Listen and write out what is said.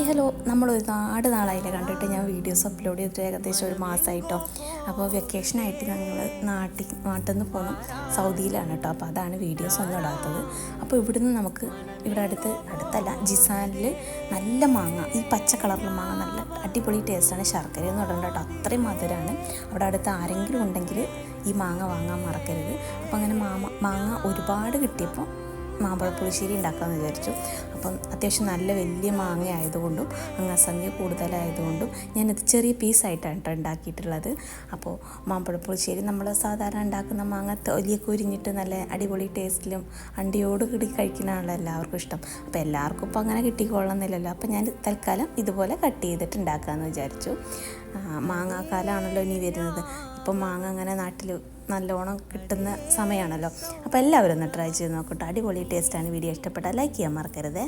Hi hello, നമ്മൾ ഒരുപാട് നാളായില്ലേ കണ്ടിട്ട്. ഞാൻ വീഡിയോസ് അപ്ലോഡ് ചെയ്തിട്ട് ഏകദേശം ഒരു മാസമായിട്ടോ. അപ്പോൾ വെക്കേഷനായിട്ട് ഞങ്ങൾ നാട്ടിൽ നിന്ന് പോകണം, സൗദിയിലാണ് കേട്ടോ. അപ്പോൾ അതാണ് വീഡിയോസ് ഒന്നും ഇടാത്തത്. അപ്പോൾ ഇവിടുന്ന് നമുക്ക് ഇവിടെ അടുത്തല്ല ജിസാനിൽ നല്ല മാങ്ങ, ഈ പച്ച കളറിലെ മാങ്ങ നല്ല അടിപൊളി ടേസ്റ്റാണ്. ശർക്കരയൊന്നും ഇടണ്ട കേട്ടോ, അത്രയും മധുരമാണ്. അവിടെ അടുത്ത് ആരെങ്കിലും ഉണ്ടെങ്കിൽ ഈ മാങ്ങ വാങ്ങാൻ മറക്കരുത്. അപ്പോൾ അങ്ങനെ മാങ്ങ ഒരുപാട് കിട്ടിയപ്പോൾ മാമ്പഴ പുളിശ്ശേരി ഉണ്ടാക്കാമെന്ന് വിചാരിച്ചു. അപ്പം അത്യാവശ്യം നല്ല വലിയ മാങ്ങ ആയതുകൊണ്ടും അംഗസംഖ്യ കൂടുതലായതുകൊണ്ടും ഞാനത് ചെറിയ പീസായിട്ടാണ് കേട്ടോ ഉണ്ടാക്കിയിട്ടുള്ളത്. അപ്പോൾ മാമ്പഴ പുളിശ്ശേരി നമ്മൾ സാധാരണ ഉണ്ടാക്കുന്ന മാങ്ങ തൊലിയൊക്കെ ഉരിഞ്ഞിട്ട് നല്ല അടിപൊളി ടേസ്റ്റിലും അണ്ടിയോട് കൂടി കഴിക്കുന്നതാണല്ലോ എല്ലാവർക്കും ഇഷ്ടം. അപ്പോൾ എല്ലാവർക്കും ഇപ്പോൾ അങ്ങനെ കിട്ടിക്കൊള്ളുന്നില്ലല്ലോ. അപ്പോൾ ഞാൻ തൽക്കാലം ഇതുപോലെ കട്ട് ചെയ്തിട്ട് ഉണ്ടാക്കാമെന്ന് വിചാരിച്ചു. മാങ്ങാക്കാലമാണല്ലോ ഇനി വരുന്നത്. ഇപ്പം മാങ്ങ അങ്ങനെ നാട്ടിൽ നല്ലോണം കിട്ടുന്ന സമയമാണല്ലോ. അപ്പോൾ എല്ലാവരും ഒന്ന് ട്രൈ ചെയ്ത് നോക്കട്ടെ, അടിപൊളി ടേസ്റ്റാണ്. വീഡിയോ ഇഷ്ടപ്പെട്ടാൽ ലൈക്ക് ചെയ്യാൻ മറക്കരുതേ.